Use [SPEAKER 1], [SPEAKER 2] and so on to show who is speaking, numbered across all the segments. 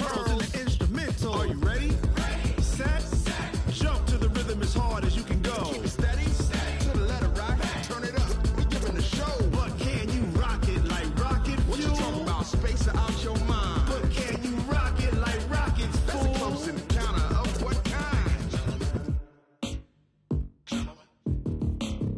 [SPEAKER 1] pearls in the instrumental. Are you ready? Set. Jump to the rhythm as hard as you can go. Keep it steady. To the letter right. Turn it up. We giving the show. But can you rock it like rocket fuel? What you talking about? Space out your mind. But can you rock it like rockets, fool? That's a close encounter of what kind?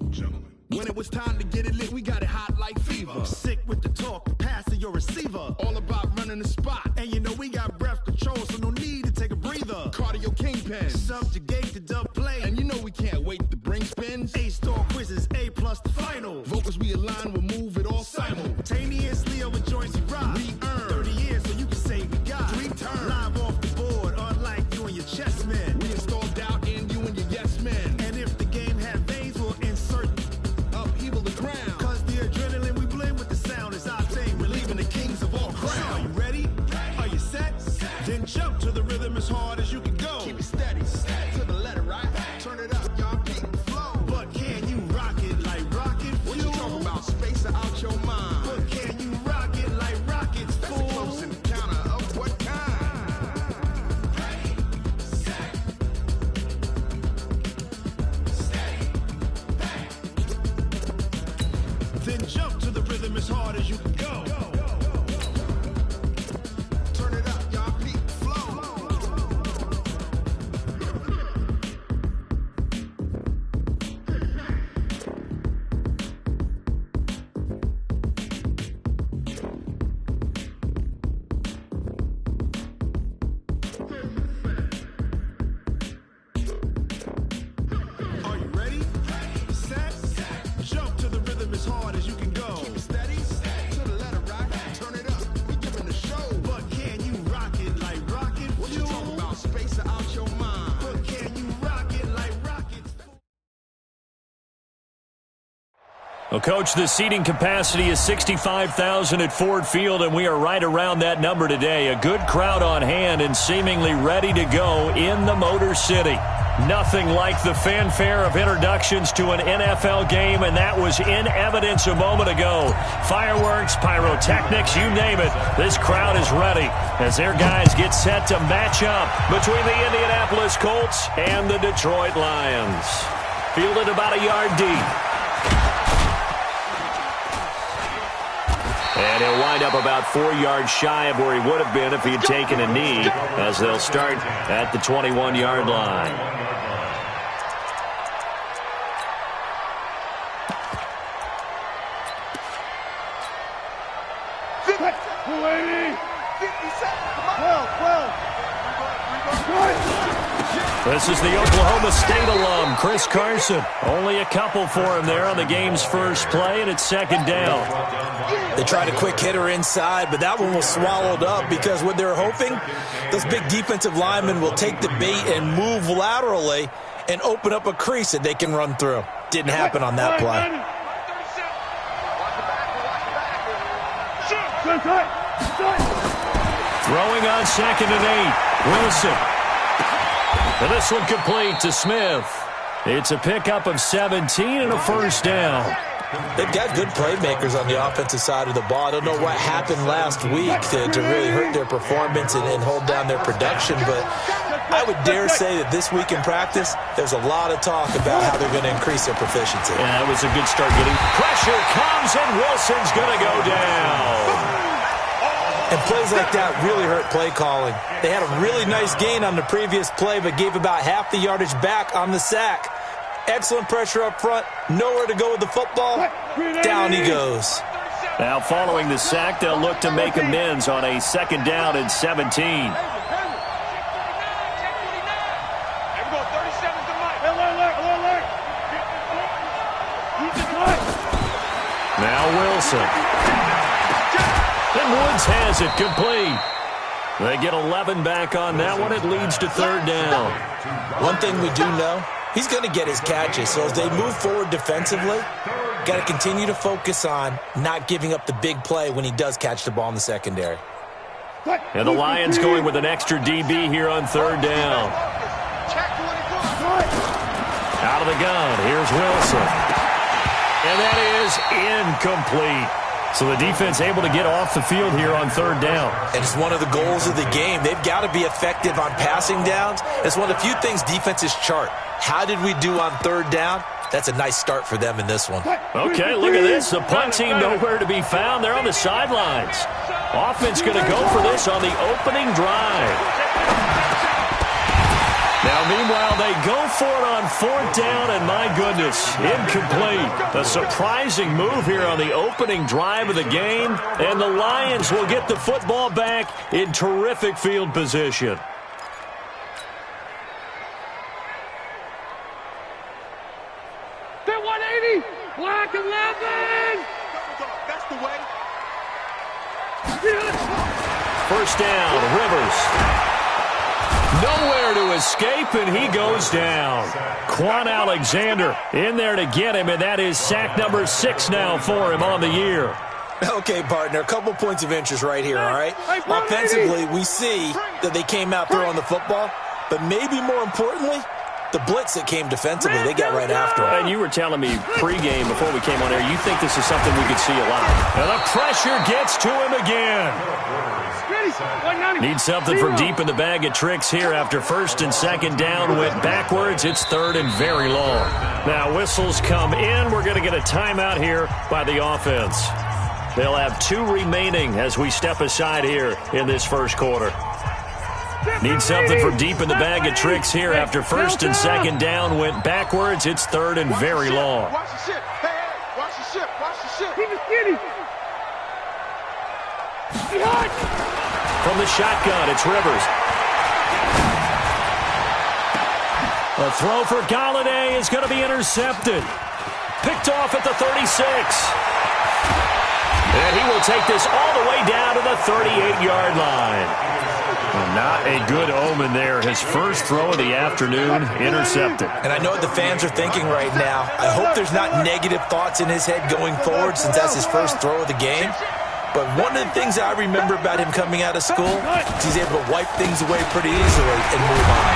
[SPEAKER 1] Gentlemen. When it was time to get it lit, we got it hot like fever. Sick with the talk, the pass to your receiver. All about running the spot. And you know we got breath control, so no need to take a breather. Cardio kingpin. Subjugate the dub play. And you know we can't wait to bring spins. A-star quizzes, A+ the final. Vocals we align, we'll move it all simultaneously over joints we rock. We earn 30 years, so you can say we got 3 turns. Live off the board, unlike you and your chess men. We install doubt in you and your yes men. And if the game had veins, we'll insert upheaval the crown. Cause the adrenaline we blend with the sound is our thing. We're leaving the kings of all crowns. Are you ready? Are you set? Then jump to the rhythm as hard as you can go. Keep it steady. To the letter right. Turn it up, y'all peak flow. But can you rock it like rocket fuel? What you talking about? Space out your mind. But can you rock it like rockets, fool? That's a close encounter of what kind? Ready, set, steady, back. Then jump to the rhythm as hard as you can go. Turn it up, y'all peak flow. Are you ready? Set. Jump to the rhythm as hard as you can go. Keep it steady. To the letter right. Turn it up. We giving the show. But can you rock it like rocket fuel? What you talking about? Space out your mind. But can you rock it like rockets?
[SPEAKER 2] Well, Coach, the seating capacity is 65,000 at Ford Field, and we are right around that number today. A good crowd on hand and seemingly ready to go in the Motor City. Nothing like the fanfare of introductions to an NFL game, and that was in evidence a moment ago. Fireworks, pyrotechnics, you name it. This crowd is ready as their guys get set to match up between the Indianapolis Colts and the Detroit Lions. Fielded about a yard deep. And he'll wind up about 4 yards shy of where he would have been if he had taken a knee, as they'll start at the 21-yard line. This is the Oklahoma State alum, Chris Carson. Only a couple for him there on the game's first play, and it's second down.
[SPEAKER 3] They tried a quick hitter inside, but that one was swallowed up because what they're hoping, those big defensive linemen will take the bait and move laterally and open up a crease that they can run through. Didn't happen on that play.
[SPEAKER 2] Throwing on 2nd and 8. Wilson. And this one complete to Smith. It's a pickup of 17 and a first down.
[SPEAKER 3] They've got good playmakers on the offensive side of the ball. I don't know what happened last week to really hurt their performance and hold down their production, but I would dare say that this week in practice, there's a lot of talk about how they're going to increase their proficiency.
[SPEAKER 2] Yeah, that was a good start getting. Pressure comes, and Wilson's going to go down.
[SPEAKER 3] And plays like that really hurt play calling. They had a really nice gain on the previous play, but gave about half the yardage back on the sack. Excellent pressure up front. Nowhere to go with the football. Down he goes.
[SPEAKER 2] Now following the sack, they'll look to make amends on a 2nd down and 17. Now Wilson. And Woods has it complete. They get 11 back on that one. It leads to 3rd down.
[SPEAKER 3] One thing we do know, he's going to get his catches. So as they move forward defensively, got to continue to focus on not giving up the big play when he does catch the ball in the secondary.
[SPEAKER 2] And the Lions going with an extra DB here on 3rd down. Out of the gun, here's Wilson. And that is incomplete. So the defense able to get off the field here on third down.
[SPEAKER 3] And it's one of the goals of the game. They've got to be effective on passing downs. It's one of the few things defenses chart. How did we do on third down? That's a nice start for them in this one.
[SPEAKER 2] Okay, look at this. The punt team nowhere to be found. They're on the sidelines. Offense going to go for this on the opening drive. Now, meanwhile, they go for it on fourth down, and my goodness, incomplete. A surprising move here on the opening drive of the game, and the Lions will get the football back in terrific field position.
[SPEAKER 4] The 180, block 11.
[SPEAKER 1] That's the way.
[SPEAKER 2] First down, Rivers. Nowhere to escape, and he goes down. Quan Alexander in there to get him, and that is sack number 6 now for him on the year.
[SPEAKER 3] Okay, partner, a couple points of interest right here, all right? Offensively, we see that they came out throwing the football, but maybe more importantly, the blitz that came defensively, they got right after him.
[SPEAKER 2] And you were telling me pregame before we came on air, you think this is something we could see a lot. And the pressure gets to him again. Need something from deep in the bag of tricks here after first and second down. Went backwards. It's third and very long. Now whistles come in. We're going to get a timeout here by the offense. They'll have 2 remaining as we step aside here in this first quarter. Need something from deep in the bag of tricks here after first and second down. Went backwards. It's third and very long.
[SPEAKER 1] Watch the ship. Hey, watch the ship. Watch the ship.
[SPEAKER 4] Keep it skinny.
[SPEAKER 2] From the shotgun, it's Rivers. A throw for Galladay is going to be intercepted. Picked off at the 36. And he will take this all the way down to the 38-yard line. Not a good omen there. His first throw of the afternoon, intercepted.
[SPEAKER 3] And I know what the fans are thinking right now. I hope there's not negative thoughts in his head going forward since that's his first throw of the game. But one of the things I remember about him coming out of school is he's able to wipe things away pretty easily and move on.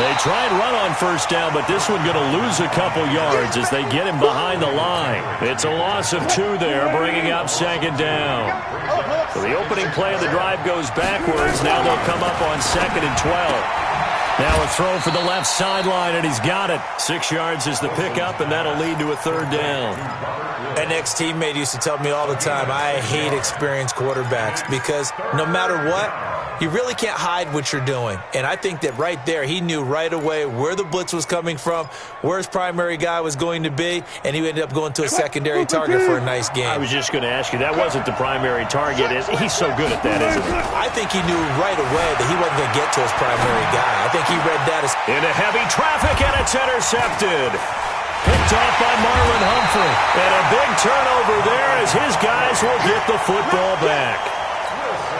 [SPEAKER 2] They try and run on first down, but this one going to lose a couple yards as they get him behind the line. It's a loss of 2 there, bringing up second down. So the opening play of the drive goes backwards. Now they'll come up on second and 12. Now a throw for the left sideline, and he's got it. 6 yards is the pickup, and that'll lead to a third down.
[SPEAKER 3] An ex-teammate used to tell me all the time, I hate experienced quarterbacks because no matter what, you really can't hide what you're doing. And I think that right there, he knew right away where the blitz was coming from, where his primary guy was going to be, and he ended up going to a secondary target for a nice game.
[SPEAKER 2] I was just going to ask you, that wasn't the primary target. He's so good at that, isn't he?
[SPEAKER 3] I think he knew right away that he wasn't going to get to his primary guy. I think he read that as...
[SPEAKER 2] Into heavy traffic, and it's intercepted. Picked off by Marlon Humphrey. And a big turnover there as his guys will get the football back.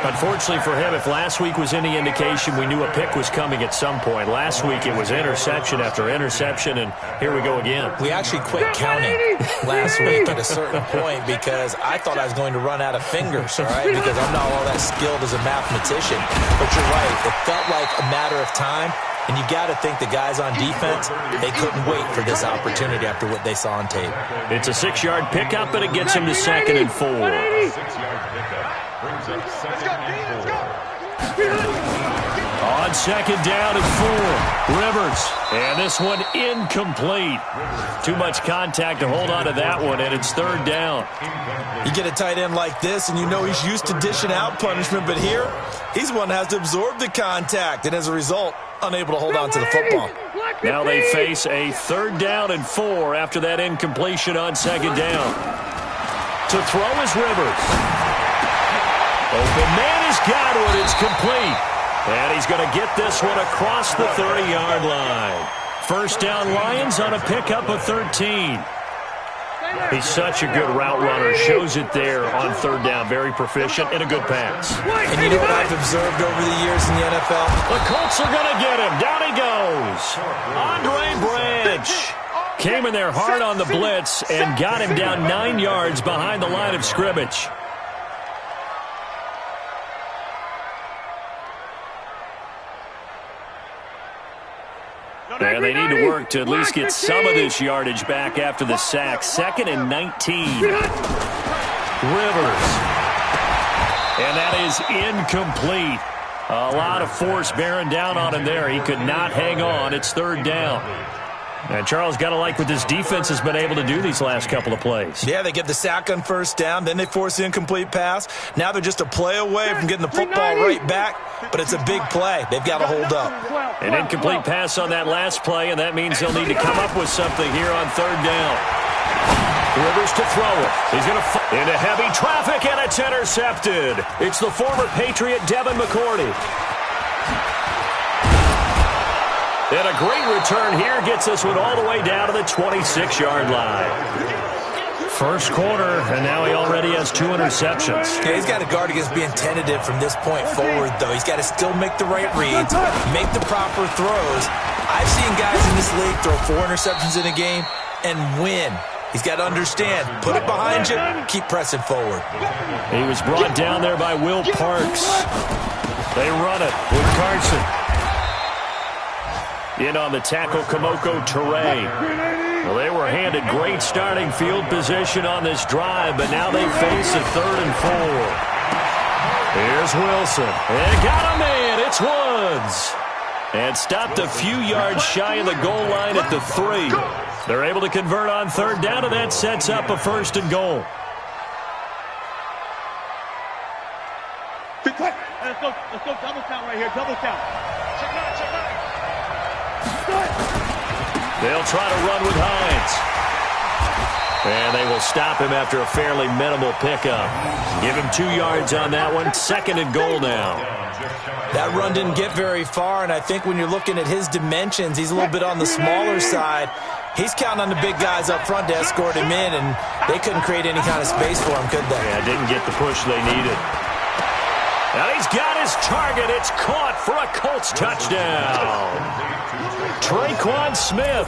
[SPEAKER 2] Unfortunately for him, if last week was any indication, we knew a pick was coming at some point. Last week it was interception after interception, and here we go again.
[SPEAKER 3] We actually quit counting last week at a certain point because I thought I was going to run out of fingers, all right, because I'm not all that skilled as a mathematician. But you're right. It felt like a matter of time, and you got to think the guys on defense, they couldn't wait for this opportunity after what they saw on tape.
[SPEAKER 2] It's a 6-yard pickup, and it gets him to second and 4. On second down and 4, Rivers. And this one incomplete. Too much contact to hold on to that one, and it's third down.
[SPEAKER 3] You get a tight end like this, and you know he's used to dishing out punishment, but here, he's one that has to absorb the contact, and as a result, unable to hold on to the football.
[SPEAKER 2] Now they face a third down and 4 after that incompletion on second down. To throw is Rivers. Open man has got one. It's complete. And he's going to get this one across the 30-yard line. First down Lions on a pickup of 13. He's such a good route runner. Shows it there on third down. Very proficient and a good pass.
[SPEAKER 3] And you know what I've observed over the years in the NFL?
[SPEAKER 2] The Colts are going to get him. Down he goes. Andre Branch came in there hard on the blitz and got him down 9 yards behind the line of scrimmage. And they need to work to at least get some of this yardage back after the sack. Second and 19. Rivers. And that is incomplete. A lot of force bearing down on him there. He could not hang on. It's third down. And Charles, got to like what this defense has been able to do these last couple of plays.
[SPEAKER 3] Yeah, they get the sack on first down, then they force the incomplete pass. Now they're just a play away from getting the football right back, but it's a big play. They've got to hold up.
[SPEAKER 2] An incomplete pass on that last play, and that means they'll need to come up with something here on third down. Rivers to throw it. He's going to into heavy traffic, and it's intercepted. It's the former Patriot Devin McCourty. And a great return here gets this one all the way down to the 26-yard line. First quarter, and now he already has 2 interceptions.
[SPEAKER 3] Yeah, he's got to guard against being tentative from this point forward, though. He's got to still make the right reads, make the proper throws. I've seen guys in this league throw 4 interceptions in a game and win. He's got to understand, put it behind you, keep pressing forward.
[SPEAKER 2] He was brought down there by Will Parks. They run it with Carson. In on the tackle, Kamoko Toure. Well, they were handed great starting field position on this drive, but now they face a 3rd and 4. Here's Wilson. And got him in. It's Woods. And stopped a few yards shy of the goal line at the 3. They're able to convert on third down, and that sets up a 1st and goal.
[SPEAKER 4] Let's go double count right here, double count.
[SPEAKER 2] They'll try to run with Hines. And they will stop him after a fairly minimal pickup. Give him 2 yards on that one. 2nd and goal now.
[SPEAKER 3] That run didn't get very far, and I think when you're looking at his dimensions, he's a little bit on the smaller side. He's counting on the big guys up front to escort him in, and they couldn't create any kind of space for him, could they?
[SPEAKER 2] Yeah, didn't get the push they needed. Now he's got his target. It's caught for a Colts touchdown. Traquan Smith,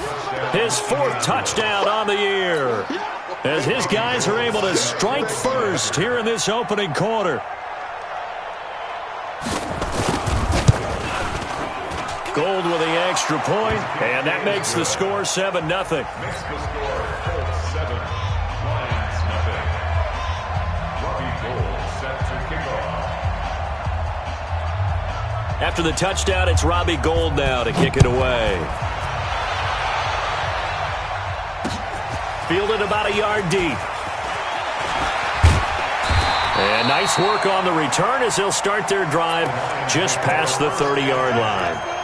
[SPEAKER 2] his 4th touchdown on the year, as his guys are able to strike first here in this opening quarter. Gold with the extra point, and that makes the score 7-0. After the touchdown, it's Robbie Gould now to kick it away. Fielded about a yard deep. And nice work on the return as they'll start their drive just past the 30-yard line.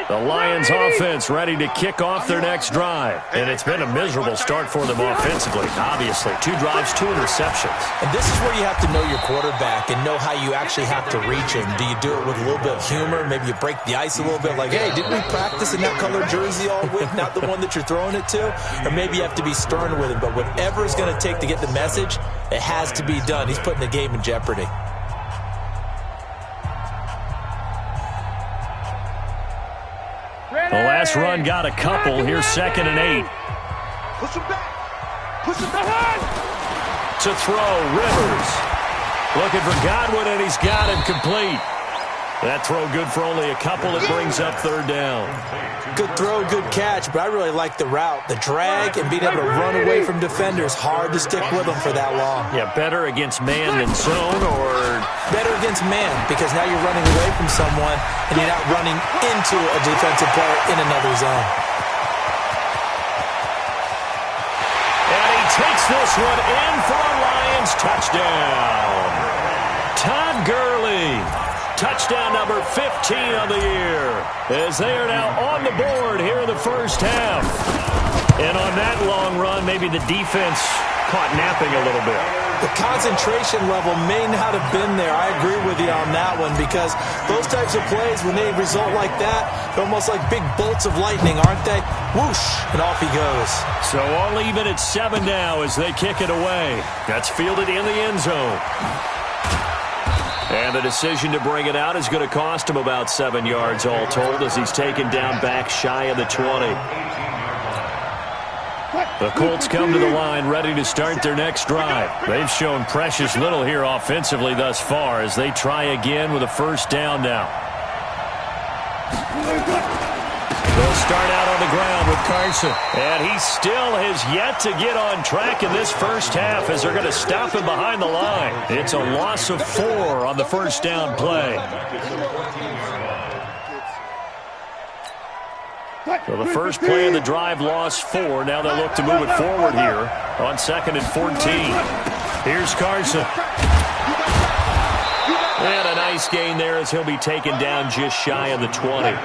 [SPEAKER 2] The Lions offense ready to kick off their next drive. And it's been a miserable start for them offensively. Obviously, 2 drives, 2 interceptions.
[SPEAKER 3] And this is where you have to know your quarterback and know how you actually have to reach him. Do you do it with a little bit of humor? Maybe you break the ice a little bit like, hey, didn't we practice in that colored jersey all week, not the one that you're throwing it to? Or maybe you have to be stern with him. But whatever it's going to take to get the message, it has to be done. He's putting the game in jeopardy.
[SPEAKER 2] The last run got a couple. Here's 2nd and 8.
[SPEAKER 4] Push him back. Push him back.
[SPEAKER 2] To throw, Rivers. Looking for Godwin, and he's got him complete. That throw good for only a couple. It brings up 3rd down.
[SPEAKER 3] Good throw, good catch, but I really like the route. The drag and being able to run away from defenders. Hard to stick with them for that long.
[SPEAKER 2] Yeah, better against man than zone, or
[SPEAKER 3] better against man, because now you're running away from someone and you're not running into a defensive player in another zone.
[SPEAKER 2] And he takes this one in for a Lions touchdown. Todd Gurley. Touchdown number 15 on the year, as they are now on the board here in the first half. And on that long run, maybe the defense caught napping a little bit.
[SPEAKER 3] The concentration level may not have been there. I agree with you on that one, because those types of plays, when they result like that, they're almost like big bolts of lightning, aren't they? Whoosh, and off he goes.
[SPEAKER 2] So all even at 7 now as they kick it away. That's fielded in the end zone. And the decision to bring it out is going to cost him about 7 yards all told, as he's taken down back shy of the 20. The Colts come to the line ready to start their next drive. They've shown precious little here offensively thus far as they try again with a first down now. They'll start out on the ground with Carson. And he still has yet to get on track in this first half as they're going to stop him behind the line. It's a loss of 4 on the first down play. So the first play of the drive lost 4. Now they'll look to move it forward here on 2nd and 14. Here's Carson. And a nice gain there as he'll be taken down just shy of the 20.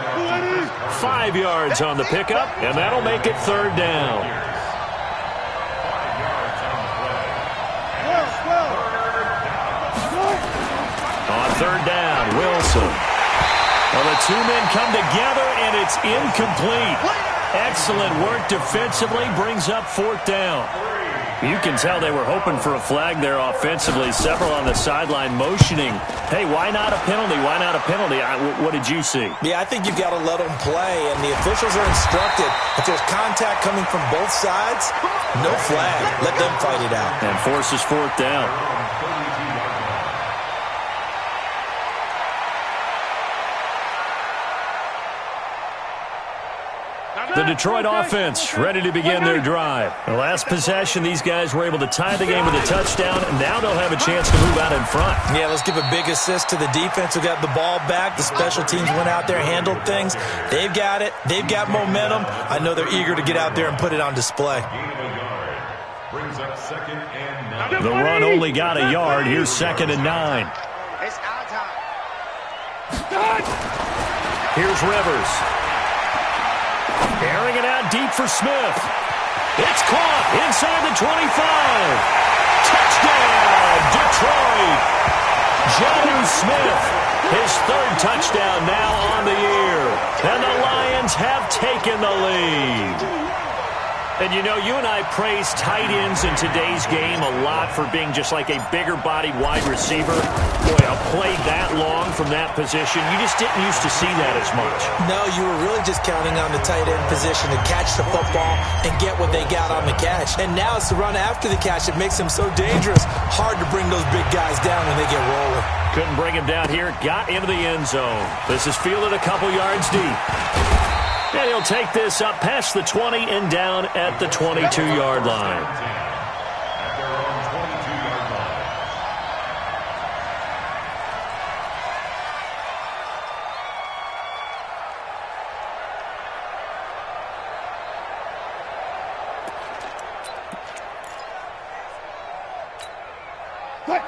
[SPEAKER 2] 5 yards on the pickup, and that'll make it 3rd down. On 3rd down, Wilson. Well, the two men come together, and it's incomplete. Excellent work defensively, brings up 4th down. You can tell they were hoping for a flag there offensively. Several on the sideline motioning, hey, why not a penalty? Why not a penalty? What did you see?
[SPEAKER 3] Yeah, I think you've got to let them play, and the officials are instructed. If there's contact coming from both sides, no flag. Let them fight it out.
[SPEAKER 2] And forces 4th down. The Detroit offense ready to begin their drive. The last possession, these guys were able to tie the game with a touchdown, and now they'll have a chance to move out in front.
[SPEAKER 3] Yeah, let's give a big assist to the defense who got the ball back. The special teams went out there, handled things. They've got it. They've got momentum. I know they're eager to get out there and put it on display.
[SPEAKER 2] The run only got a yard. Here's 2nd and 9. Here's Rivers. Airing it out deep for Smith. It's caught inside the 25. Touchdown, Detroit. Jonnu Smith, his 3rd touchdown now on the year. And the Lions have taken the lead. And, you know, you and I praise tight ends in today's game a lot for being just like a bigger-bodied wide receiver. Boy, a play that long from that position, you just didn't used to see that as much.
[SPEAKER 3] No, you were really just counting on the tight end position to catch the football and get what they got on the catch. And now it's the run after the catch that makes them so dangerous. Hard to bring those big guys down when they get rolling.
[SPEAKER 2] Couldn't bring him down here. Got into the end zone. This is fielded a couple yards deep. And he'll take this up past the 20 and down at the 22-yard line.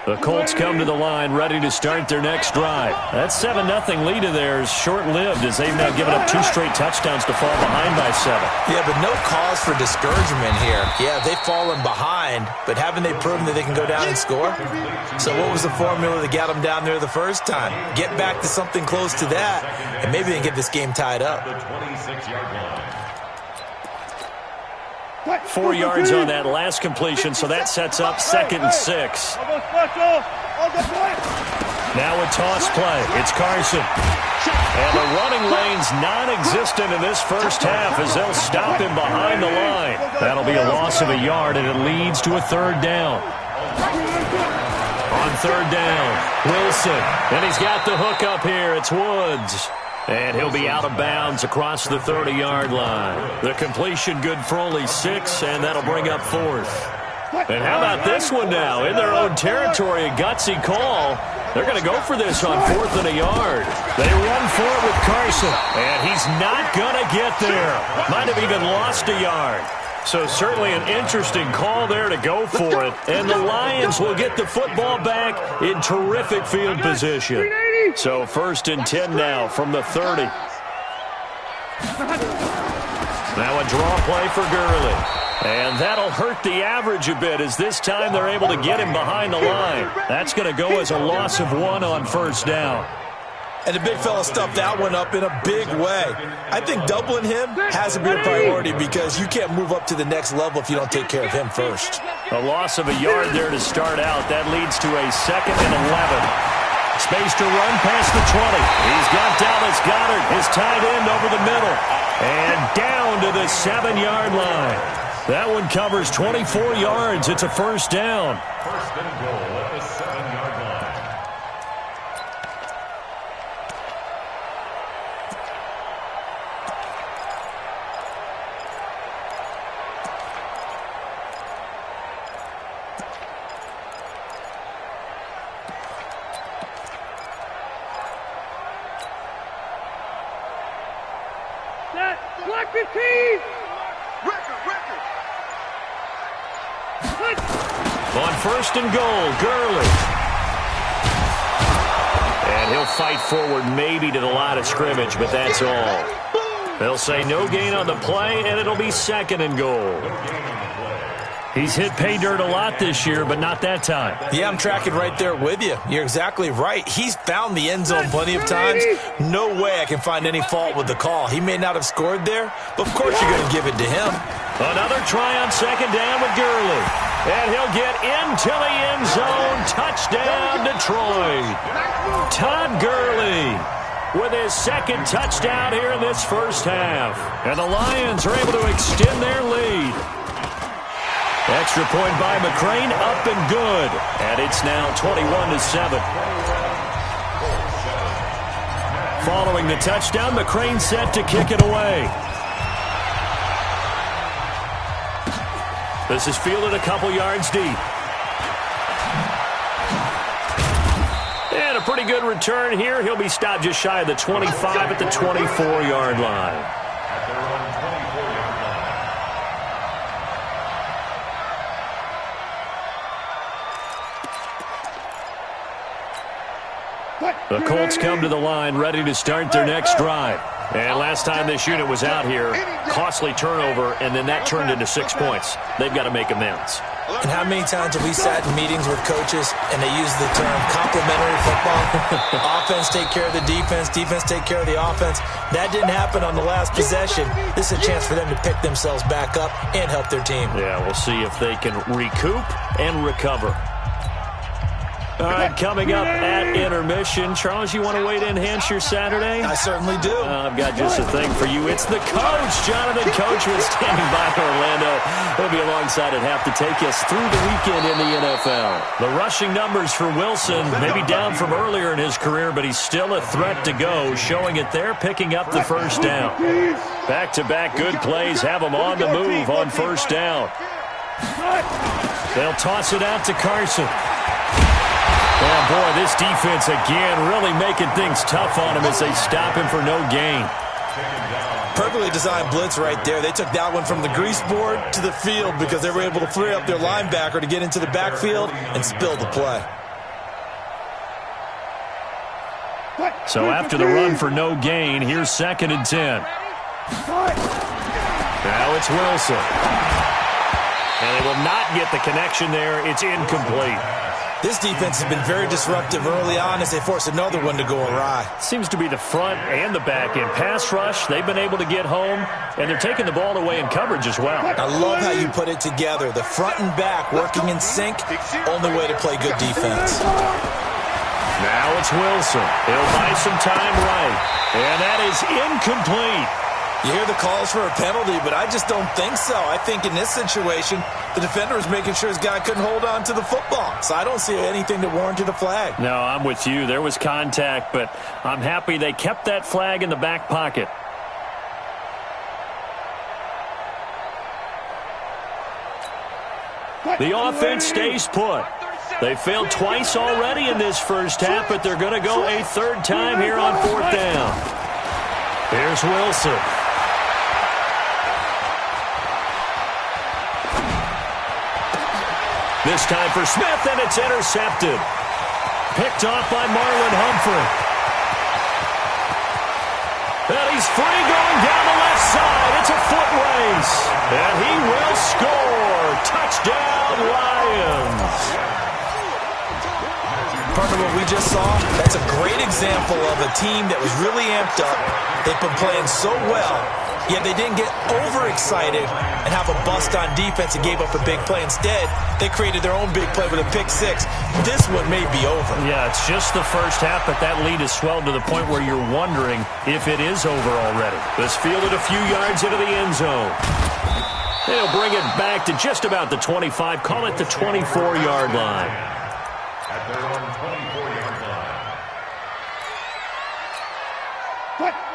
[SPEAKER 2] The Colts come to the line ready to start their next drive. That 7-0 lead of theirs short-lived as they've now given up 2 straight touchdowns to fall behind by 7.
[SPEAKER 3] Yeah, but no cause for discouragement here. Yeah, they've fallen behind, but haven't they proven that they can go down and score? So what was the formula that got them down there the first time? Get back to something close to that, and maybe they can get this game tied up.
[SPEAKER 2] 4 yards on that last completion, so that sets up 2nd and 6. Now a toss play. It's Carson. And the running lane's non-existent in this first half as they'll stop him behind the line. That'll be a loss of a yard, and it leads to a 3rd down. On 3rd down, Wilson. And he's got the hook up here. It's Woods. And he'll be out of bounds across the 30-yard line. The completion good for only 6, and that'll bring up 4th. And how about this one now? In their own territory, a gutsy call. They're going to go for this on 4th and a yard. They run for it with Carson, and he's not going to get there. Might have even lost a yard. So certainly an interesting call there to go for it. And the Lions will get the football back in terrific field position. So 1st and 10 now from the 30. Now a draw play for Gurley. And that'll hurt the average a bit as this time they're able to get him behind the line. That's going to go as a loss of 1 on 1st down.
[SPEAKER 3] And the big fella stuffed that one up in a big way. I think doubling him has to be a priority because you can't move up to the next level if you don't take care of him first.
[SPEAKER 2] A loss of a yard there to start out. That leads to a 2nd and 11. Space to run past the 20. He's got Dallas Goedert, his tight end, over the middle. And down to the 7-yard line. That one covers 24 yards. It's a first down.
[SPEAKER 5] First and goal at the 7-yard line.
[SPEAKER 4] Black 15! Record!
[SPEAKER 2] On first and goal, Gurley. And he'll fight forward maybe to the line of scrimmage, but that's all. They'll say no gain on the play, and it'll be second and goal. He's hit pay dirt a lot this year, but not that time.
[SPEAKER 3] Yeah, I'm tracking right there with you. You're exactly right. He's found the end zone plenty of times. No way I can find any fault with the call. He may not have scored there, but of course you're going to give it to him.
[SPEAKER 2] Another try on second down with Gurley. And he'll get into the end zone. Touchdown, Detroit. Todd Gurley with his second touchdown here in this first half. And the Lions are able to extend their lead. Extra point by McCrane, up and good. And it's now 21-7. Following the touchdown, McCrane set to kick it away. This is fielded a couple yards deep. And a pretty good return here. He'll be stopped just shy of the 25 at the 24-yard line. The Colts come to the line ready to start their next drive. And last time this unit was out here, costly turnover, and then that turned into 6 points. They've got to make amends.
[SPEAKER 3] And how many times have we sat in meetings with coaches and they use the term complementary football? Offense take care of the defense, defense take care of the offense. That didn't happen on the last possession. This is a chance for them to pick themselves back up and help their team.
[SPEAKER 2] Yeah, we'll see if they can recoup and recover. All right, coming up at intermission. Charles, you want to wait to enhance your Saturday?
[SPEAKER 3] I certainly do.
[SPEAKER 2] I've got just a thing for you. It's the coach, Jonathan Coachman, standing by Orlando. He'll be alongside at half to take us through the weekend in the NFL. The rushing numbers for Wilson, maybe down from earlier in his career, but he's still a threat to go, showing it there, picking up the first down. Back-to-back good plays have him on the move on first down. They'll toss it out to Carson. Oh, boy, this defense again really making things tough on him as they stop him for no gain.
[SPEAKER 3] Perfectly designed blitz right there. They took that one from the grease board to the field because they were able to free up their linebacker to get into the backfield and spill the play.
[SPEAKER 2] So after the run for no gain, here's 2nd and 10. Now it's Wilson. And they will not get the connection there. It's incomplete.
[SPEAKER 3] This defense has been very disruptive early on as they force another one to go awry.
[SPEAKER 2] Seems to be the front and the back end. Pass rush, they've been able to get home, and they're taking the ball away in coverage as well.
[SPEAKER 3] I love how you put it together. The front and back working in sync, only way to play good defense.
[SPEAKER 2] Now it's Wilson. He'll buy some time right, and that is incomplete.
[SPEAKER 3] You hear the calls for a penalty, but I just don't think so. I think in this situation, the defender was making sure his guy couldn't hold on to the football. So I don't see anything that warranted a flag.
[SPEAKER 2] No, I'm with you. There was contact, but I'm happy they kept that flag in the back pocket. The offense stays put. They failed twice already in this first half, but they're going to go a third time here on 4th down. Here's Wilson. This time for Smith, and it's intercepted. Picked off by Marlon Humphrey. And he's free going down the left side. It's a foot race. And he will score. Touchdown, Lions.
[SPEAKER 3] Partner, what we just saw, that's a great example of a team that was really amped up. They've been playing so well. Yet they didn't get overexcited and have a bust on defense and gave up a big play. Instead, they created their own big play with a pick six. This one may be over.
[SPEAKER 2] Yeah, it's just the first half, but that lead has swelled to the point where you're wondering if it is over already. This fielded a few yards into the end zone. They'll bring it back to just about the 25. Call it the 24-yard line.
[SPEAKER 5] At their own 24-yard line.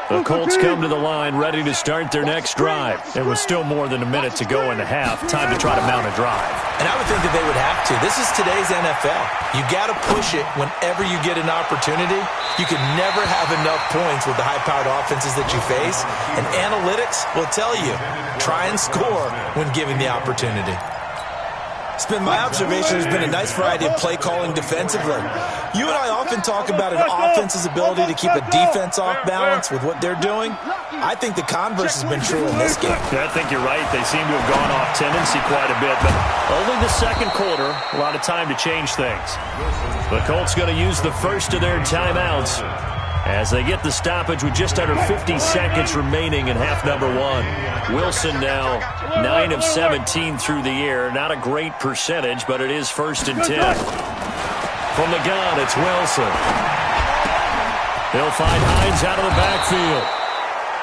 [SPEAKER 2] The Colts come to the line ready to start their next drive. There was still more than a minute to go in the half. Time to try to mount a drive.
[SPEAKER 3] And I would think that they would have to. This is today's NFL. You got to push it whenever you get an opportunity. You can never have enough points with the high-powered offenses that you face. And analytics will tell you, try and score when given the opportunity. It's been my observation there's been a nice variety of play calling defensively. You and I often talk about an offense's ability to keep a defense off balance with what they're doing. I think the converse has been true in this game.
[SPEAKER 2] I think you're right. They seem to have gone off tendency quite a bit, but only the second quarter. A lot of time to change things. The Colts going to use the first of their timeouts as they get the stoppage with just under 50 seconds remaining in half number one. Wilson now 9 of 17 through the air. Not a great percentage, but it is 1st and 10. From the gun, it's Wilson. He'll find Hines out of the backfield.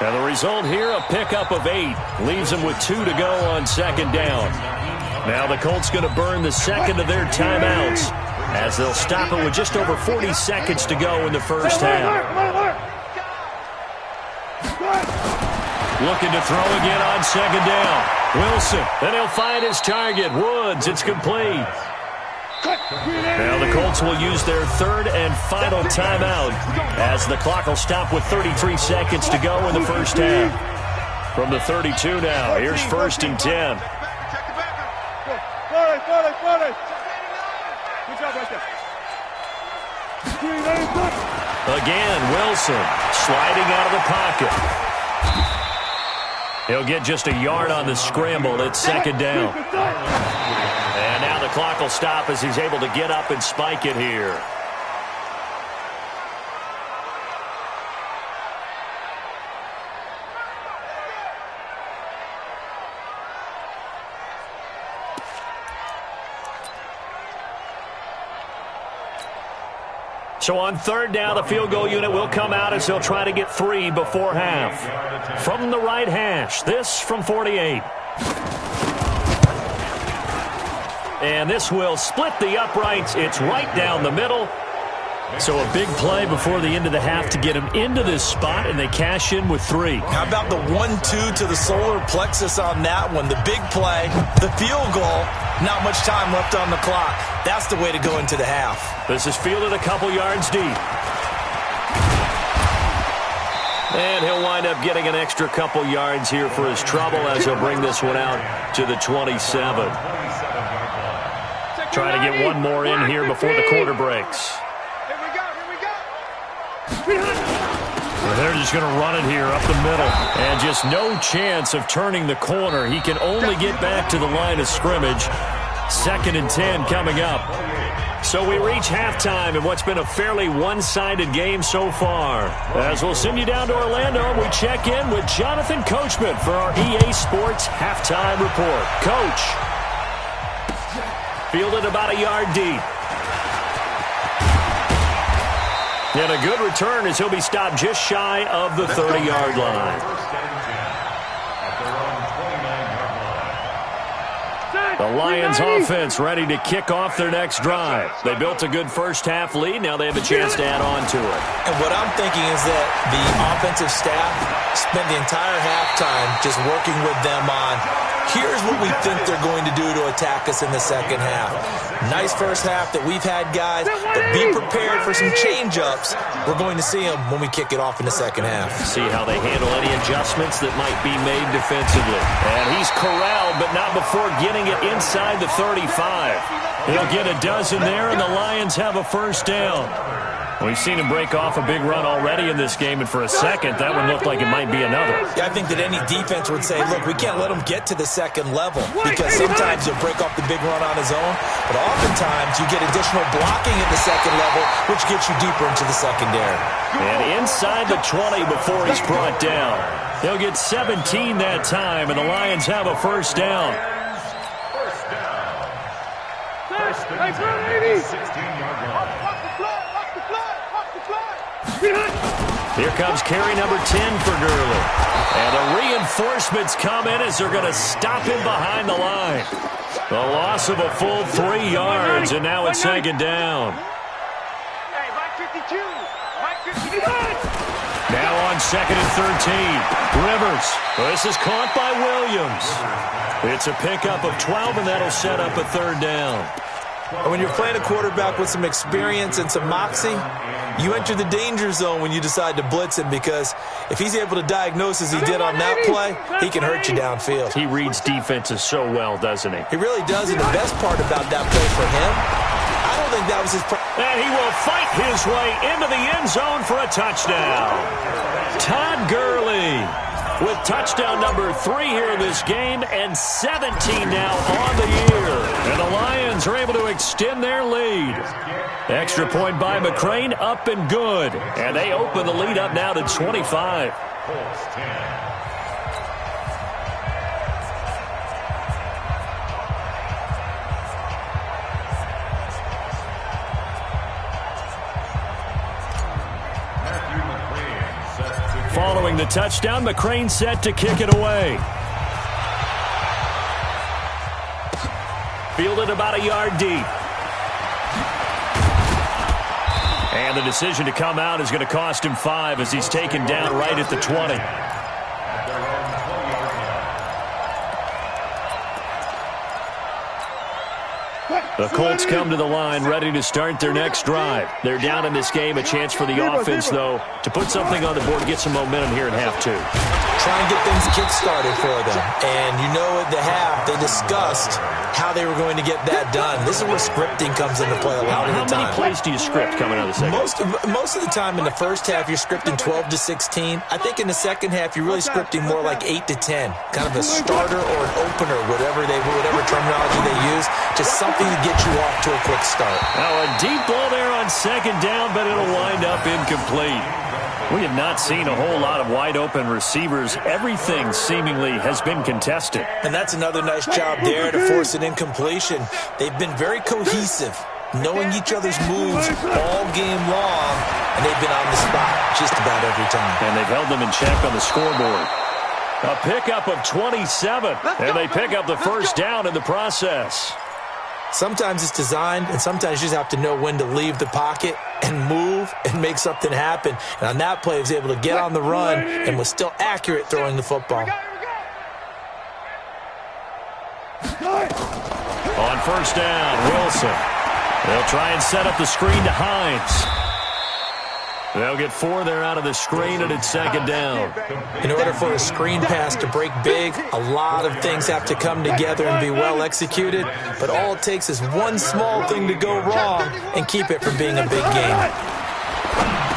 [SPEAKER 2] And the result here, a pickup of 8. Leaves them with 2 to go on second down. Now the Colts going to burn the second of their timeouts as they'll stop it with just over 40 seconds to go in the first half. Looking to throw again on second down. Wilson, then he'll find his target. Woods, it's complete. Now the Colts will use their third and final timeout as the clock will stop with 33 seconds to go in the first half. From the 32 now, here's 1st and 10. Again, Wilson sliding out of the pocket. He'll get just a yard on the scramble. It's second down. And now the clock will stop as he's able to get up and spike it here. So on third down, the field goal unit will come out as they'll try to get 3 before half. From the right hash, this from 48. And this will split the uprights. It's right down the middle. So a big play before the end of the half to get him into this spot, and they cash in with 3.
[SPEAKER 3] How about the 1-2 to the solar plexus on that one? The big play, the field goal, not much time left on the clock. That's the way to go into the half.
[SPEAKER 2] This is fielded a couple yards deep. And he'll wind up getting an extra couple yards here for his trouble as he'll bring this one out to the 27. Trying to get one more in here before the quarter breaks. They're just going to run it here up the middle. And just no chance of turning the corner. He can only get back to the line of scrimmage. 2nd and 10 coming up. So we reach halftime in what's been a fairly one-sided game so far. As we'll send you down to Orlando, we check in with Jonathan Coachman for our EA Sports Halftime Report. Coach, fielded about a yard deep. And a good return as he'll be stopped just shy of the 30-yard line. The Lions offense ready to kick off their next drive. They built a good first half lead. Now they have a chance to add on to it.
[SPEAKER 3] And what I'm thinking is that the offensive staff spent the entire halftime just working with them on, here's what we think they're going to do to attack us in the second half. Nice first half that we've had, guys, but be prepared for some change-ups. We're going to see them when we kick it off in the second half.
[SPEAKER 2] See how they handle any adjustments that might be made defensively. And he's corralled, but not before getting it inside the 35. He'll get a dozen there, and the Lions have a first down. We've seen him break off a big run already in this game, and for a second, that one looked like it might be another.
[SPEAKER 3] Yeah, I think that any defense would say, look, we can't let him get to the second level because sometimes he'll break off the big run on his own, but oftentimes you get additional blocking at the second level, which gets you deeper into the secondary.
[SPEAKER 2] And inside the 20 before he's brought down. They'll get 17 that time, and the Lions have a first down.
[SPEAKER 5] First and 10, 16-yard line.
[SPEAKER 2] Here comes carry number 10 for Gurley. And the reinforcements come in as they're going to stop him behind the line. The loss of a full 3 yards, and now it's second down. Now on second and 13. Rivers. This is caught by Williams. It's a pickup of 12, and that'll set up a third down.
[SPEAKER 3] And when you're playing a quarterback with some experience and some moxie, you enter the danger zone when you decide to blitz him, because if he's able to diagnose as he did on that play, he can hurt you downfield.
[SPEAKER 2] He reads defenses so well, doesn't he?
[SPEAKER 3] He really does, and the best part about that play for him, I don't think that was his...
[SPEAKER 2] And he will fight his way into the end zone for a touchdown. Todd Gurley with touchdown number 3 here in this game, and 17 now on the year. And the Lions are able to extend their lead. Extra point by McCrane, up and good. And they open the lead up now to 25. Following the touchdown, McCrane set to kick it away. Fielded about a yard deep. And the decision to come out is going to cost him 5 as he's taken down right at the 20. The Colts come to the line ready to start their next drive. They're down in this game. A chance for the offense, though, to put something on the board, get some momentum here in half 2.
[SPEAKER 3] Try and get things kick-started for them. And you know at the half, they discussed how they were going to get that done. This is where scripting comes into play a lot of the time.
[SPEAKER 2] How many plays do you script coming out of the second?
[SPEAKER 3] Most of the time in the first half, you're scripting 12 to 16. I think in the second half, you're really scripting more like 8 to 10. Kind of a starter or an opener, whatever terminology they use. Just something to get you off to a quick start.
[SPEAKER 2] Now a deep ball there on second down, but it'll wind up incomplete. We have not seen a whole lot of wide-open receivers. Everything seemingly has been contested.
[SPEAKER 3] And that's another nice job there to force an incompletion. They've been very cohesive, knowing each other's moves all game long, and they've been on the spot just about every time.
[SPEAKER 2] And they've held them in check on the scoreboard. A pickup of 27, and they pick up the first down in the process.
[SPEAKER 3] Sometimes it's designed, and sometimes you just have to know when to leave the pocket and move and make something happen. And on that play, he was able to get on the run and was still accurate throwing the football.
[SPEAKER 2] On first down, Wilson. They'll try and set up the screen to Hines. They'll get 4 there out of the screen, and it's second down.
[SPEAKER 3] In order for a screen pass to break big, a lot of things have to come together and be well executed, but all it takes is one small thing to go wrong and keep it from being a big game.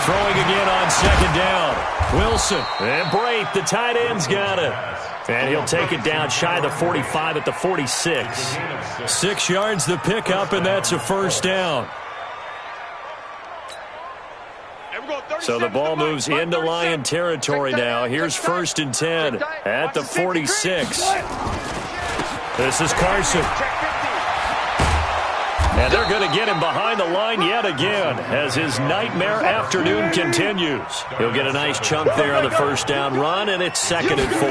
[SPEAKER 2] Throwing again on second down. Wilson and Brate, the tight end's got it. And he'll take it down shy of the 45 at the 46. 6 yards the pickup, and that's a first down. So the ball moves into Lion territory now. Here's first and 10 at the 46. This is Carson. And they're going to get him behind the line yet again as his nightmare afternoon continues. He'll get a nice chunk there on the first down run, and it's second and 4. From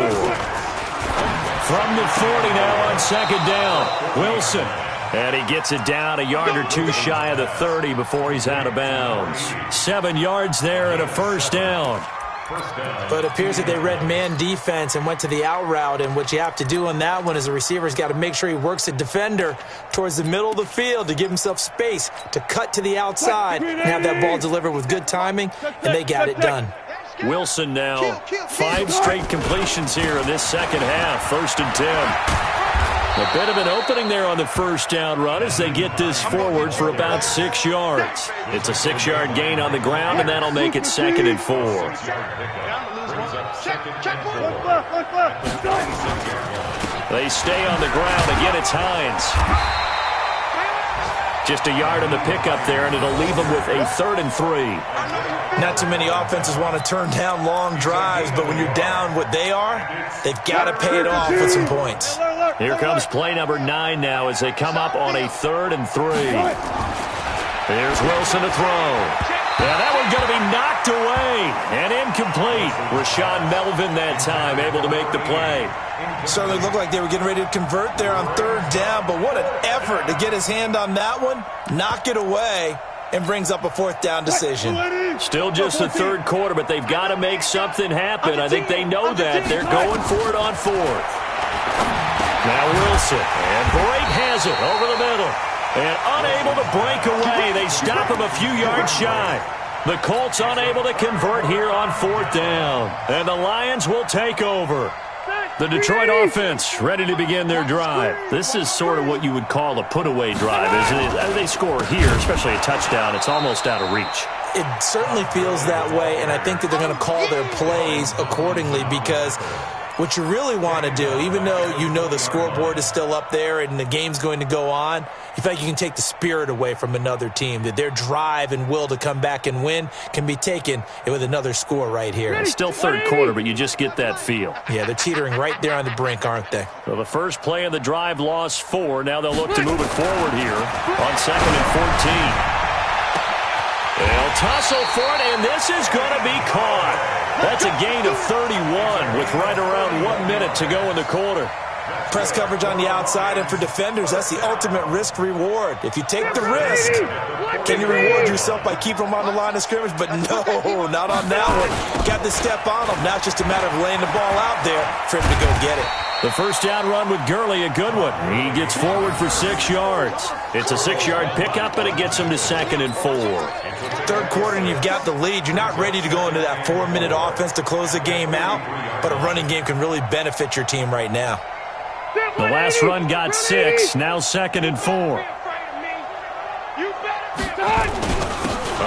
[SPEAKER 2] the 40 now on second down, Wilson. And he gets it down a yard or 2 shy of the 30 before he's out of bounds. 7 yards there and a first down.
[SPEAKER 3] But it appears that they read man defense and went to the out route, and what you have to do on that one is the receiver's got to make sure he works the defender towards the middle of the field to give himself space to cut to the outside and have that ball delivered with good timing, and they got it done.
[SPEAKER 2] Wilson now 5 straight completions here in this second half. First and 10. A bit of an opening there on the first down run as they get this forward for about 6 yards. It's a 6-yard gain on the ground, and that'll make it 2nd and 4. They stay on the ground. Again, it's Hines. Just a yard on the pickup there, and it'll leave them with a 3rd and 3.
[SPEAKER 3] Not too many offenses want to turn down long drives, but when you're down what they are, they've got to pay it off with some points.
[SPEAKER 2] Here comes play number 9 now as they come up on a 3rd and 3. Here's Wilson to throw. Yeah, that one's going to be knocked away and incomplete. Rashawn Melvin that time able to make the play.
[SPEAKER 3] Certainly looked like they were getting ready to convert there on 3rd down, but what an effort to get his hand on that one, knock it away, and brings up a 4th down decision.
[SPEAKER 2] Still just the 3rd quarter, but they've got to make something happen. I think they know that. They're going for it on 4th. Now Wilson, and Brake has it over the middle. And unable to break away. They stop him a few yards shy. The Colts unable to convert here on 4th down. And the Lions will take over. The Detroit offense ready to begin their drive. This is sort of what you would call a put-away drive. As they score here, especially a touchdown, it's almost out of reach.
[SPEAKER 3] It certainly feels that way, and I think that they're going to call their plays accordingly because what you really want to do, even though you know the scoreboard is still up there and the game's going to go on, you feel like you can take the spirit away from another team, that their drive and will to come back and win can be taken with another score right here.
[SPEAKER 2] It's still 3rd quarter, but you just get that feel.
[SPEAKER 3] Yeah, they're teetering right there on the brink, aren't they?
[SPEAKER 2] So the first play of the drive lost 4. Now they'll look to move it forward here on 2nd and 14. They'll tussle for it, and this is going to be caught. That's a gain of 31 with right around 1 minute to go in the quarter.
[SPEAKER 3] Press coverage on the outside, and for defenders, that's the ultimate risk-reward. If you take the risk, can you reward yourself by keeping them on the line of scrimmage? But no, not on that one. Got to step on them. Now it's just a matter of laying the ball out there for him to go get it.
[SPEAKER 2] The first down run with Gurley, a good one. He gets forward for 6 yards. It's a 6-yard pickup, and it gets him to 2nd and 4.
[SPEAKER 3] 3rd quarter, and you've got the lead. You're not ready to go into that 4-minute offense to close the game out, but a running game can really benefit your team right now.
[SPEAKER 2] The last run got 6, now 2nd and 4.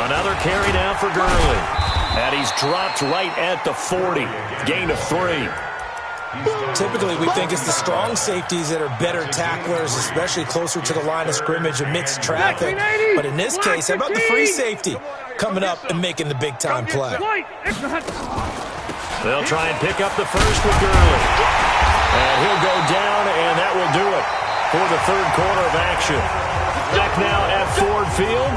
[SPEAKER 2] Another carry now for Gurley. And he's dropped right at the 40. Gain of 3.
[SPEAKER 3] Typically, we think it's the strong safeties that are better tacklers, especially closer to the line of scrimmage amidst traffic. But in this case, how about the free safety coming up and making the big-time play?
[SPEAKER 2] They'll try and pick up the first with Gurley. And he'll go down, and that will do it for the 3rd quarter of action. Back now at Ford Field.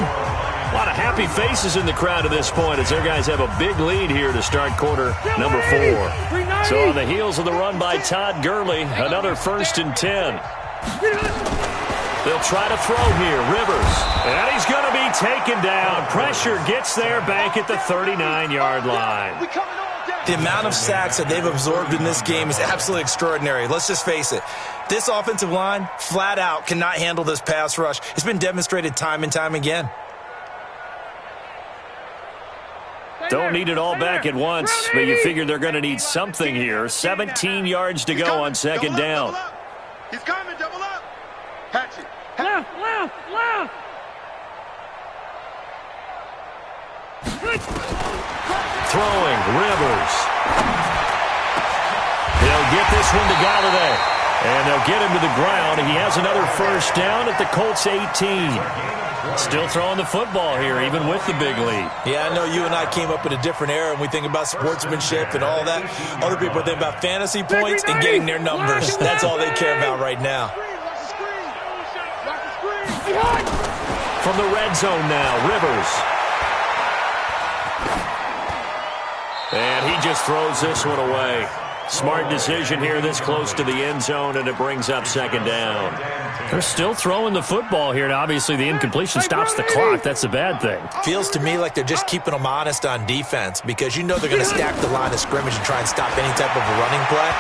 [SPEAKER 2] A lot of happy faces in the crowd at this point as their guys have a big lead here to start quarter number 4. So on the heels of the run by Todd Gurley, another 1st and 10. They'll try to throw here. Rivers. And he's going to be taken down. Pressure gets there back at the 39-yard line.
[SPEAKER 3] The amount of sacks that they've absorbed in this game is absolutely extraordinary. Let's just face it. This offensive line, flat out, cannot handle this pass rush. It's been demonstrated time and time again.
[SPEAKER 2] Don't need it all back at once, but you figure they're going to need something here. 17 yards to go on 2nd down.
[SPEAKER 1] He's coming, double up. Hatch it.
[SPEAKER 4] Left.
[SPEAKER 2] Throwing, Rivers. He'll get this one to Galladay. And they'll get him to the ground. He has another 1st down at the Colts 18. Still throwing the football here, even with the big lead.
[SPEAKER 3] Yeah, I know you and I came up in a different era, and we think about sportsmanship and all that. Other people think about fantasy points and getting their numbers. That's all they care about right now.
[SPEAKER 2] From the red zone now, Rivers. And he just throws this one away. Smart decision here this close to the end zone, and it brings up 2nd down. They're still throwing the football here, and obviously the incompletion stops the clock. That's the bad thing.
[SPEAKER 3] Feels to me like they're just keeping them honest on defense because you know they're going to stack the line of scrimmage and try and stop any type of a running play.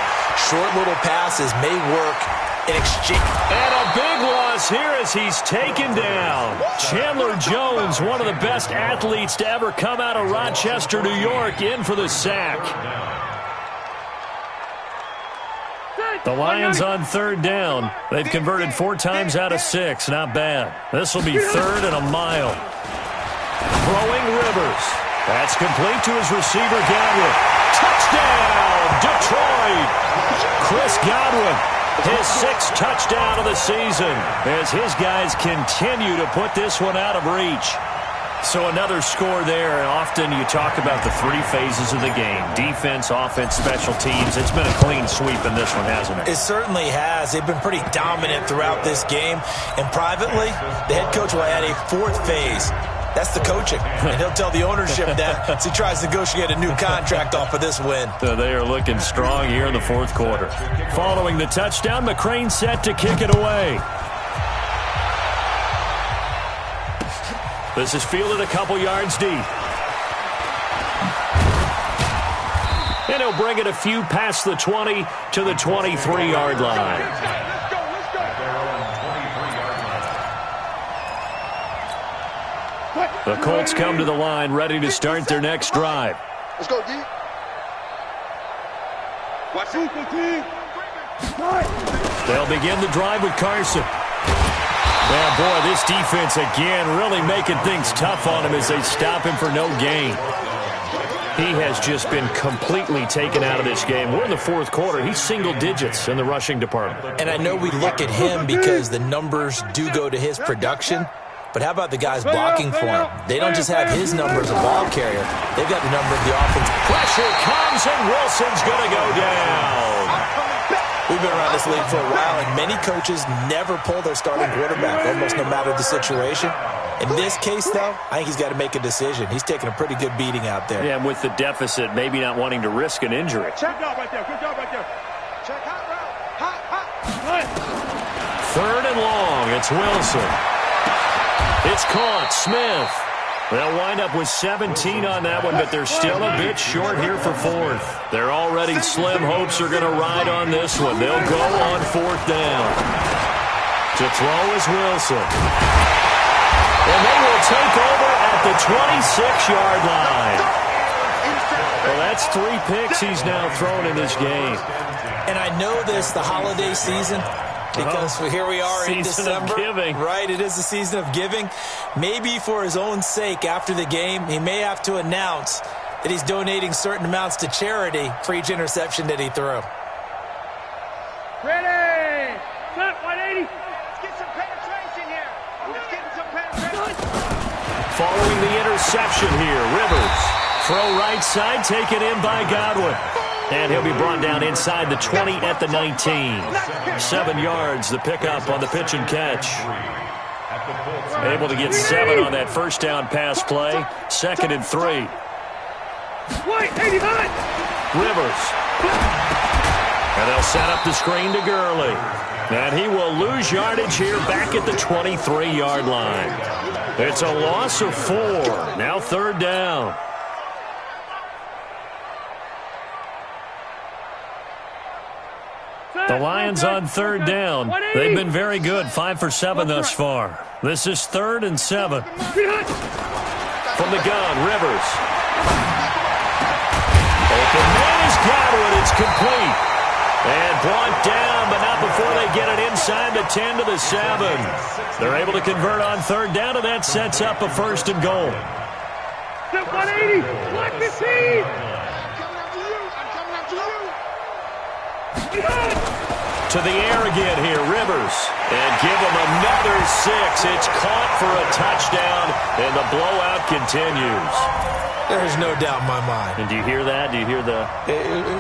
[SPEAKER 3] Short little passes may work in exchange.
[SPEAKER 2] And a big loss here as he's taken down. Chandler Jones, one of the best athletes to ever come out of Rochester, New York, in for the sack. The Lions on third down. They've converted 4 times out of 6. Not bad. This will be 3rd and a mile. Throwing Rivers. That's complete to his receiver, Godwin. Touchdown, Detroit! Chris Godwin, his 6th touchdown of the season, as his guys continue to put this one out of reach. So another score there, and often you talk about the 3 phases of the game. Defense, offense, special teams. It's been a clean sweep in this one, hasn't it?
[SPEAKER 3] It certainly has. They've been pretty dominant throughout this game. And privately, the head coach will add a 4th phase. That's the coaching. And he'll tell the ownership that as he tries to negotiate a new contract off of this win.
[SPEAKER 2] So they are looking strong here in the 4th quarter. Following the touchdown, McCrane set to kick it away. This is fielded a couple yards deep. And he'll bring it a few past the 20 to the 23-yard line. The Colts come to the line, ready to start their next drive.
[SPEAKER 6] Let's go, D. Watch it.
[SPEAKER 2] They'll begin the drive with Carson. Yeah, boy, this defense again really making things tough on him as they stop him for no gain. He has just been completely taken out of this game. We're in the 4th quarter. He's single digits in the rushing department.
[SPEAKER 3] And I know we look at him because the numbers do go to his production. But how about the guys blocking for him? They don't just have his number as a ball carrier. They've got the number of the offense.
[SPEAKER 2] Pressure comes, and Wilson's going to go down.
[SPEAKER 3] We've been around this league for a while, and many coaches never pull their starting quarterback, almost no matter the situation. In this case, though, I think he's got to make a decision. He's taking a pretty good beating out there.
[SPEAKER 2] Yeah, and with the deficit, maybe not wanting to risk an injury.
[SPEAKER 6] Good job right there. Good job right there. Check hot route. Hot.
[SPEAKER 2] 3rd and long. It's Wilson. It's caught. Smith. They'll wind up with 17 on that one, but they're still a bit short here for 4th. Their already slim hopes are going to ride on this one. They'll go on 4th down. To throw is Wilson. And they will take over at the 26-yard line. Well, that's 3 picks he's now thrown in this game.
[SPEAKER 3] And I know this, the holiday season, because here we are in December.
[SPEAKER 2] Season of giving.
[SPEAKER 3] Right, it is the season of giving. Maybe for his own sake after the game, he may have to announce that he's donating certain amounts to charity for each interception that he threw.
[SPEAKER 4] Ready! Set 180!
[SPEAKER 6] Let's get some penetration here. Let's get some penetration.
[SPEAKER 2] Following the interception here, Rivers. Throw right side, taken in by Godwin. And he'll be brought down inside the 20 at the 19. 7 yards, the pickup on the pitch and catch. Able to get 7 on that first down pass play. 2nd and 3.
[SPEAKER 4] White, 89!
[SPEAKER 2] Rivers. And they'll set up the screen to Gurley. And he will lose yardage here back at the 23-yard line. It's a loss of 4. Now 3rd down. The Lions on 3rd down. They've been very good, 5 for 7 thus far. This is 3rd and 7. From the gun, Rivers. Open man is Godwin. It's complete. And brought down, but not before they get it inside the 10 to the 7. They're able to convert on 3rd down, and that sets up a 1st and goal.
[SPEAKER 4] Set 180! 115!
[SPEAKER 2] To the air again here, Rivers. And give him another 6. It's caught for a touchdown, and the blowout continues.
[SPEAKER 3] There's no doubt in my mind.
[SPEAKER 2] And do you hear that? Do you hear the...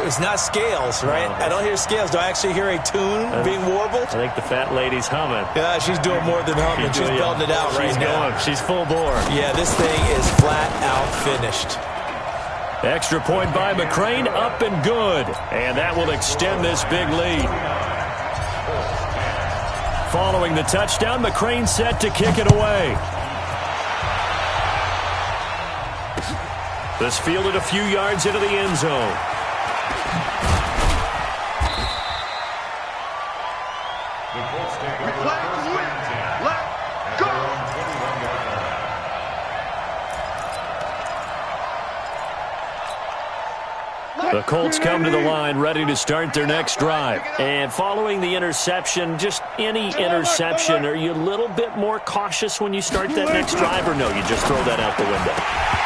[SPEAKER 3] It's not scales, right?
[SPEAKER 2] No.
[SPEAKER 3] I don't hear scales. Do I actually hear a tune being warbled?
[SPEAKER 2] I think the fat lady's humming.
[SPEAKER 3] Yeah, she's doing more than humming. She's belting it out right now.
[SPEAKER 2] She's full bore.
[SPEAKER 3] Yeah, this thing is flat out finished.
[SPEAKER 2] Extra point by McCrane, up and good. And that will extend this big lead. Following the touchdown, McCrane set to kick it away. This fielded a few yards into the end zone. The The Colts come to the line ready to start their next drive. And following the interception, just any interception, are you a little bit more cautious when you start that next drive, or no, you just throw that out the window?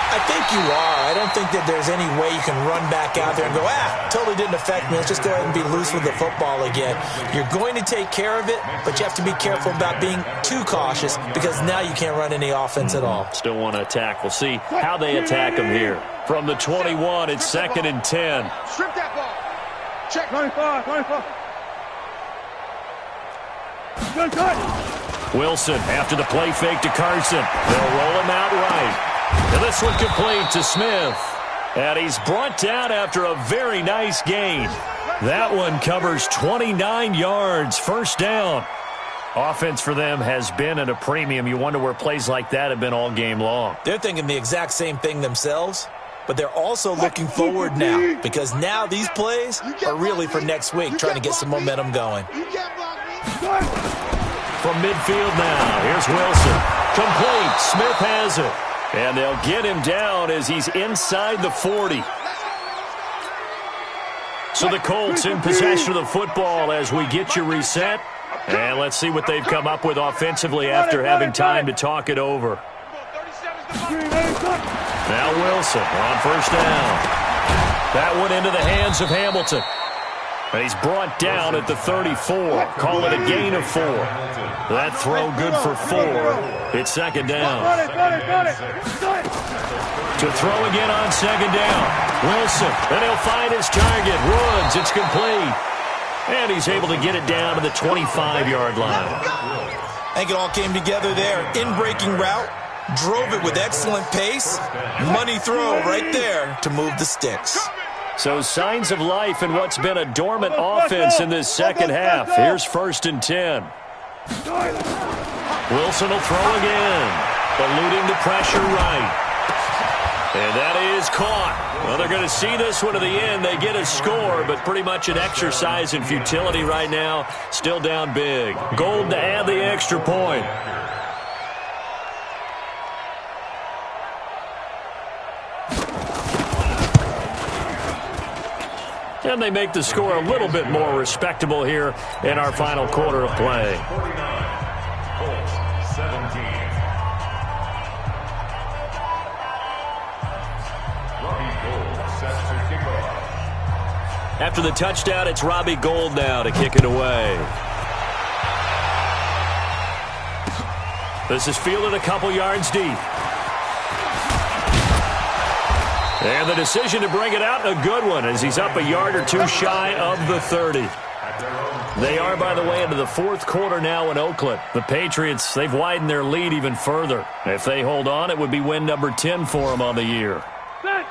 [SPEAKER 3] I think you are. I don't think that there's any way you can run back out there and go, totally didn't affect me. Let's just go ahead and be loose with the football again. You're going to take care of it, but you have to be careful about being too cautious because now you can't run any offense at all.
[SPEAKER 2] Still want to attack. We'll see how they attack them here. From the 21, it's 2nd and 10.
[SPEAKER 6] Strip that ball. Check.
[SPEAKER 4] 25. Good cut.
[SPEAKER 2] Wilson after the play fake to Carson. They'll roll him out right. And this one complete to Smith. And he's brought down after a very nice gain. That one covers 29 yards. First down. Offense for them has been at a premium. You wonder where plays like that have been all game long.
[SPEAKER 3] They're thinking the exact same thing themselves, but they're also looking forward now because now these plays are really for next week, trying to get some momentum going.
[SPEAKER 2] From midfield now, here's Wilson. Complete. Smith has it. And they'll get him down as he's inside the 40. So the Colts in possession of the football as we get you reset. And let's see what they've come up with offensively after having time to talk it over. Now Wilson on first down. That one into the hands of Hamilton. And he's brought down at the 34. Call it a gain of 4. That throw good for 4. It's 2nd down.
[SPEAKER 4] Got it.
[SPEAKER 2] To throw again on 2nd down. Wilson, and he'll find his target. Woods, it's complete. And he's able to get it down to the 25-yard line.
[SPEAKER 3] I think it all came together there. In-breaking route, drove it with excellent pace. Money throw right there to move the sticks.
[SPEAKER 2] So signs of life in what's been a dormant offense in this second half. Here's 1st and 10. Wilson will throw again. Eluding the pressure right. And that is caught. Well, they're going to see this one to the end. They get a score, but pretty much an exercise in futility right now. Still down big. Gold to add the extra point. And they make the score a little bit more respectable here in our final quarter of play.
[SPEAKER 5] 17.
[SPEAKER 2] After the touchdown, it's Robbie Gould now to kick it away. This is fielded a couple yards deep. And the decision to bring it out, a good one, as he's up a yard or two shy of the 30. They are, by the way, into the 4th quarter now in Oakland. The Patriots, they've widened their lead even further. If they hold on, it would be win number 10 for them on the year.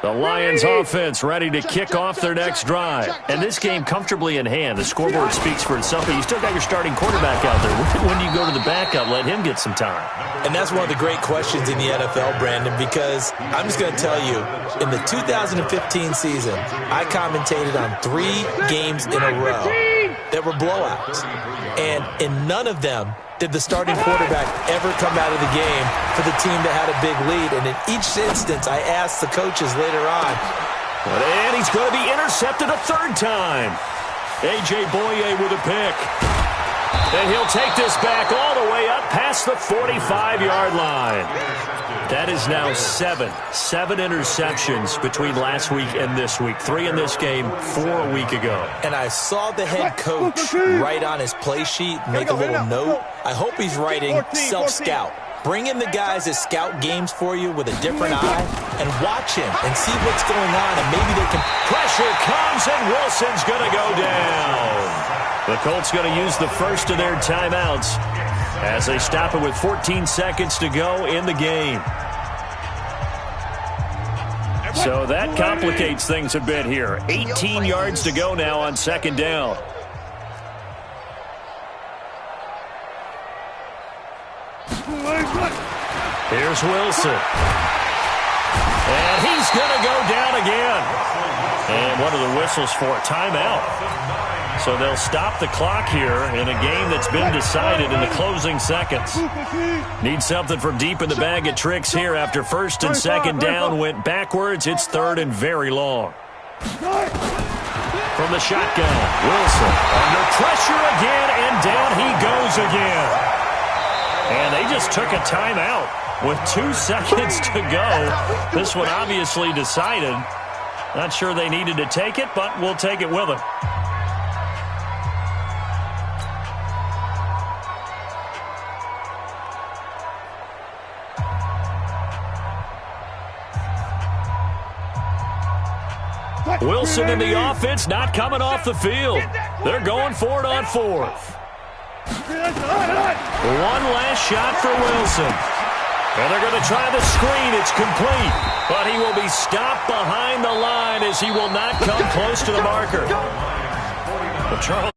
[SPEAKER 2] The Lions offense ready to kick off their next drive. And this game comfortably in hand. The scoreboard speaks for itself, but you still got your starting quarterback out there. When do you go to the backup? Let him get some time.
[SPEAKER 3] And that's one of the great questions in the NFL, Brandon, because I'm just going to tell you, in the 2015 season, I commentated on 3 games in a row that were blowouts. And in none of them did the starting quarterback ever come out of the game for the team that had a big lead. And in each instance, I asked the coaches later on.
[SPEAKER 2] And he's going to be intercepted a 3rd time. A.J. Boye with a pick. And he'll take this back all the way up past the 45-yard line. That is now 7 interceptions between last week and this week. 3 in this game, 4 a week ago.
[SPEAKER 3] And I saw the head coach write on his play sheet, make a little note. I hope he's writing self-scout. Bring in the guys that scout games for you with a different eye and watch him and see what's going on, and maybe they can...
[SPEAKER 2] Pressure comes, and Wilson's going to go down. The Colts going to use the first of their timeouts as they stop it with 14 seconds to go in the game. So that complicates things a bit here. 18 yards to go now on 2nd down. Here's Wilson. And he's going to go down again. And what are the whistles for? Timeout. So they'll stop the clock here in a game that's been decided in the closing seconds. Need something from deep in the bag of tricks here after 1st and 2nd down went backwards. It's 3rd and very long. From the shotgun, Wilson under pressure again, and down he goes again. And they just took a timeout with 2 seconds to go. This one obviously decided. Not sure they needed to take it, but we'll take it with them. Wilson in the offense, not coming off the field. They're going for it on 4th. One last shot for Wilson. And they're going to try the screen. It's complete. But he will be stopped behind the line as he will not come close to the marker. Charles